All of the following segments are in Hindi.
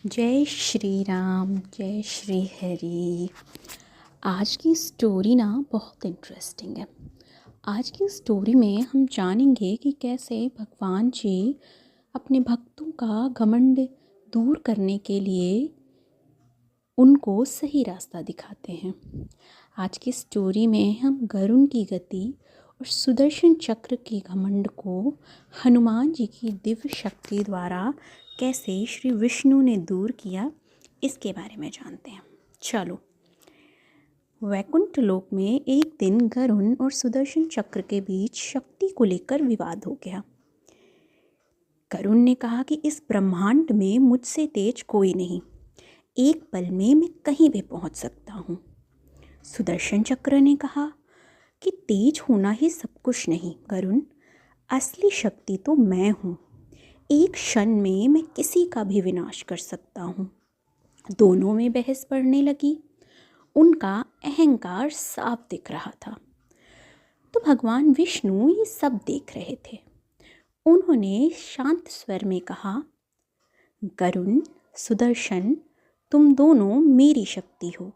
जय श्री राम, जय श्री हरि। आज की स्टोरी ना बहुत इंटरेस्टिंग है। आज की स्टोरी में हम जानेंगे कि कैसे भगवान जी अपने भक्तों का घमंड दूर करने के लिए उनको सही रास्ता दिखाते हैं। आज की स्टोरी में हम गरुण की गति और सुदर्शन चक्र के घमंड को हनुमान जी की दिव्य शक्ति द्वारा कैसे श्री विष्णु ने दूर किया, इसके बारे में जानते हैं। चलो, वैकुंठ लोक में एक दिन गरुण और सुदर्शन चक्र के बीच शक्ति को लेकर विवाद हो गया। गरुण ने कहा कि इस ब्रह्मांड में मुझसे तेज कोई नहीं, एक पल में मैं कहीं भी पहुंच सकता हूँ। सुदर्शन चक्र ने कहा कि तेज होना ही सब कुछ नहीं गरुण, असली शक्ति तो मैं हूँ। एक क्षण में मैं किसी का भी विनाश कर सकता हूँ। दोनों में बहस बढ़ने लगी। उनका अहंकार साफ दिख रहा था। तो भगवान विष्णु ये सब देख रहे थे। उन्होंने शांत स्वर में कहा, गरुण, सुदर्शन, तुम दोनों मेरी शक्ति हो,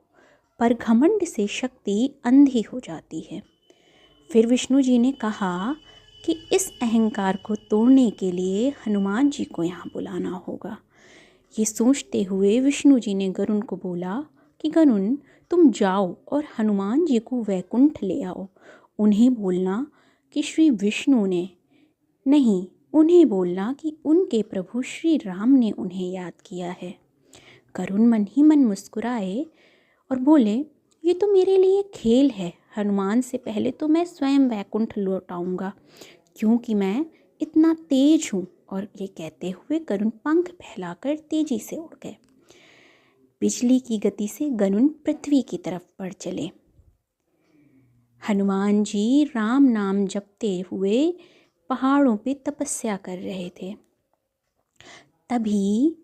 पर घमंड से शक्ति अंधी हो जाती है। फिर विष्णु जी ने कहा कि इस अहंकार को तोड़ने के लिए हनुमान जी को यहाँ बुलाना होगा। ये सोचते हुए विष्णु जी ने गरुण को बोला कि गरुण, तुम जाओ और हनुमान जी को वैकुंठ ले आओ। उन्हें बोलना कि श्री विष्णु ने नहीं, उन्हें बोलना कि उनके प्रभु श्री राम ने उन्हें याद किया है। गरुण मन ही मन मुस्कुराए और बोले, ये तो मेरे लिए खेल है। हनुमान से पहले तो मैं स्वयं वैकुंठ लौट आऊँगा, क्योंकि मैं इतना तेज हूँ। और ये कहते हुए गरुण पंख फैलाकर तेजी से उड़ गए। बिजली की गति से गरुण पृथ्वी की तरफ बढ़ चले। हनुमान जी राम नाम जपते हुए पहाड़ों पे तपस्या कर रहे थे। तभी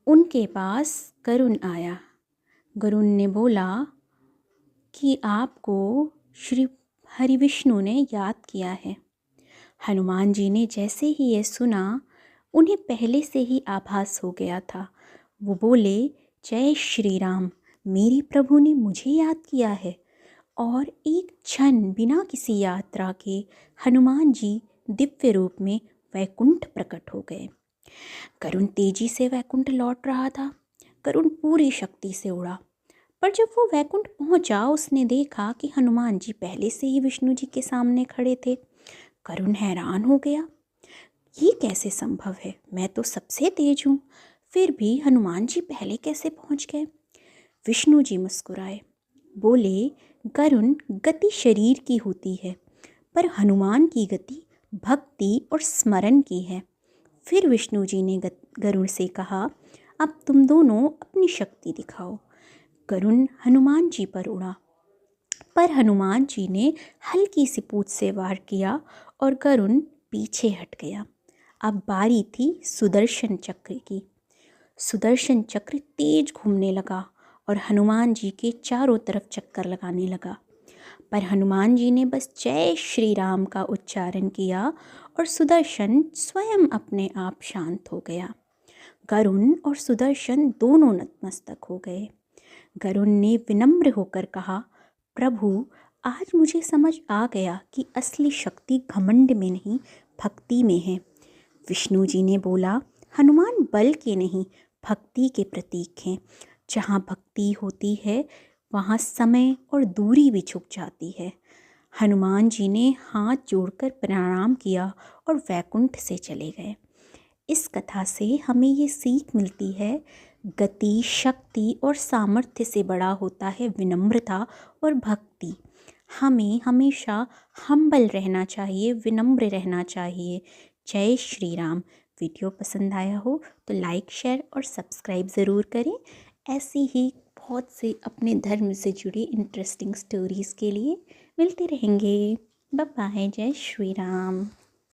उनके पास गरुण आया। गरुण ने बोला कि आपको श्री हरि विष्णु ने याद किया है। हनुमान जी ने जैसे ही ये सुना, उन्हें पहले से ही आभास हो गया था। वो बोले, जय श्री राम, मेरे प्रभु ने मुझे याद किया है। और एक क्षण बिना किसी यात्रा के हनुमान जी दिव्य रूप में वैकुंठ प्रकट हो गए। गरुण तेजी से वैकुंठ लौट रहा था। गरुण पूरी शक्ति से उड़ा, पर जब वो वैकुंठ पहुंचा, उसने देखा कि हनुमान जी पहले से ही विष्णु जी के सामने खड़े थे। गरुण हैरान हो गया, ये कैसे संभव है? मैं तो सबसे तेज हूँ, फिर भी हनुमान जी पहले कैसे पहुंच गए? विष्णु जी मुस्कुराए, बोले, गरुण, गति शरीर की होती है, पर हनुमान की गति भक्ति और स्मरण की है। फिर विष्णु जी ने गरुण से कहा, अब तुम दोनों अपनी शक्ति दिखाओ। गरुण हनुमान जी पर उड़ा, पर हनुमान जी ने हल्की सी पूंछ से वार किया और गरुण पीछे हट गया। अब बारी थी सुदर्शन चक्र की। सुदर्शन चक्र तेज घूमने लगा और हनुमान जी के चारों तरफ चक्कर लगाने लगा। पर हनुमान जी ने बस जय श्री राम का उच्चारण किया और सुदर्शन स्वयं अपने आप शांत हो गया। गरुण और सुदर्शन दोनों नतमस्तक हो गए। गरुण ने विनम्र होकर कहा, प्रभु, आज मुझे समझ आ गया कि असली शक्ति घमंड में नहीं, भक्ति में है। विष्णु जी ने बोला, हनुमान बल के नहीं, भक्ति के प्रतीक हैं। जहाँ भक्ति होती है, वहाँ समय और दूरी भी छुप जाती है। हनुमान जी ने हाथ जोड़कर प्रणाम किया और वैकुंठ से चले गए। इस कथा से हमें ये सीख मिलती है, गति, शक्ति और सामर्थ्य से बड़ा होता है विनम्रता और भक्ति। हमें हमेशा हम्बल रहना चाहिए, विनम्र रहना चाहिए। जय श्री राम। वीडियो पसंद आया हो तो लाइक, शेयर और सब्सक्राइब ज़रूर करें। ऐसी ही बहुत से अपने धर्म से जुड़ी इंटरेस्टिंग स्टोरीज़ के लिए मिलते रहेंगे। Bye bye. जय श्री राम।